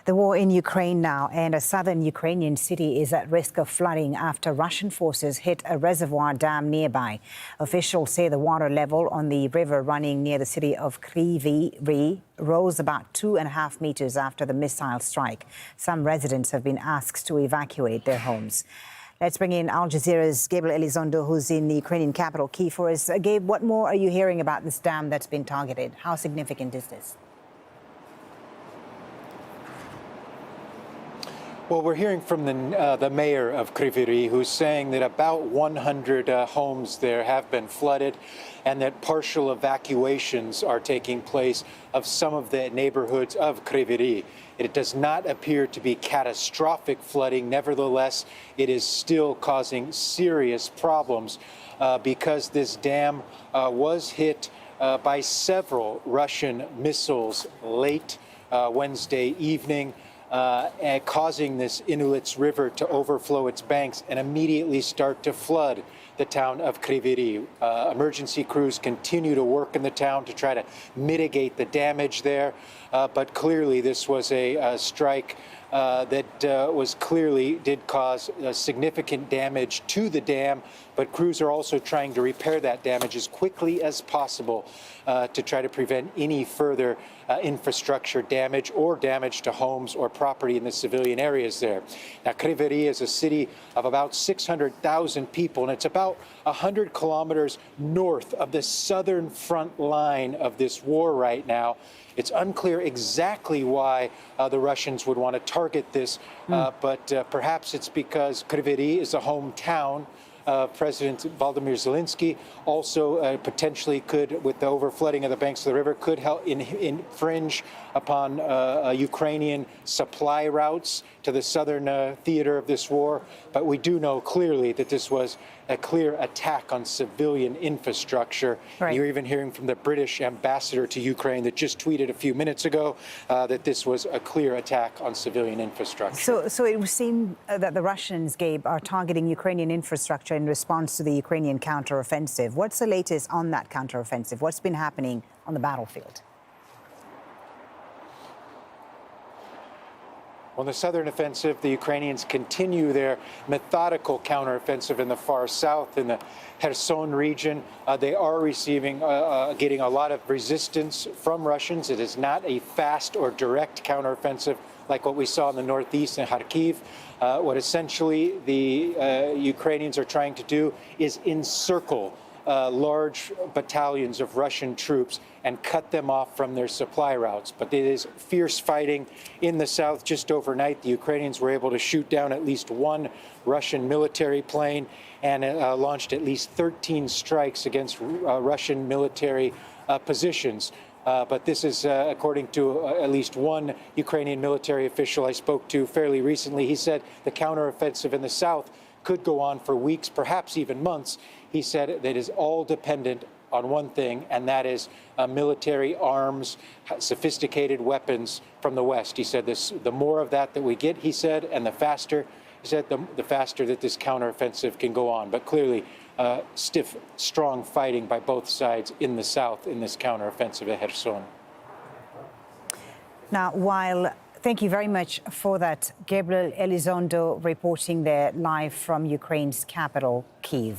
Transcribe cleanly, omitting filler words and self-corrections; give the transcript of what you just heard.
The war in Ukraine now, and a southern Ukrainian city is at risk of flooding after Russian forces hit a reservoir dam nearby. Officials say the water level on the river running near the city of Kryvyi Rih rose about 2.5 meters after the missile strike. Some residents have been asked to evacuate their homes. Let's bring in Al Jazeera's Gabriel Elizondo, who's in the Ukrainian capital, Kyiv, for us. Gabe, what more are you hearing about this dam that's been targeted? How significant is this? Well, we're hearing from the mayor of Kryvyi Rih, who's saying that about 100 homes there have been flooded and that partial evacuations are taking place of some of the neighborhoods of Kryvyi Rih. It does not appear to be catastrophic flooding. Nevertheless, it is still causing serious problems because this dam was hit by several Russian missiles late Wednesday evening. Causing this Inhulets River to overflow its banks and immediately start to flood the town of Kryvyi Rih. Emergency crews continue to work in the town to try to mitigate the damage there, but clearly this was a strike that was clearly did cause significant damage to the dam, but crews are also trying to repair that damage as quickly as possible to try to prevent any further infrastructure damage or damage to homes or property in the civilian areas there. Now, Kryvyi Rih is a city of about 600,000 people, and it's about 100 kilometers north of the southern front line of this war right now. It's unclear exactly why the Russians would want to target this, but perhaps it's because Kryvyi Rih is a hometown of President Volodymyr Zelenskiy. Also, potentially could, with the overflooding of the banks of the river, could help infringe upon Ukrainian supply routes to the southern theater of this war. But we do know clearly that this was a clear attack on civilian infrastructure. Right. You're even hearing from the British ambassador to Ukraine that just tweeted a few minutes ago that this was a clear attack on civilian infrastructure. So it would seem that the Russians, Gabe, are targeting Ukrainian infrastructure in response to the Ukrainian counteroffensive. What's the latest on that counteroffensive? What's been happening on the battlefield? On the southern offensive, the Ukrainians continue their methodical counteroffensive in the far south, in the Kherson region. They are getting a lot of resistance from Russians. It is not a fast or direct counteroffensive like what we saw in the northeast in Kharkiv. What essentially the Ukrainians are trying to do is encircle large battalions of Russian troops and cut them off from their supply routes. But it is fierce fighting in the south. Just overnight, the Ukrainians were able to shoot down at least one Russian military plane and launched at least 13 strikes against Russian military positions. But this is according to at least one Ukrainian military official I spoke to fairly recently. He said the counteroffensive in the south could go on for weeks, perhaps even months. He said that it is all dependent on one thing, and that is military arms, sophisticated weapons from the West. He said the more of that we get, he said, and the faster, he said, the faster that this counteroffensive can go on. But clearly, stiff, strong fighting by both sides in the south in this counteroffensive at Kherson. Now, thank you very much for that, Gabriel Elizondo, reporting there live from Ukraine's capital, Kyiv.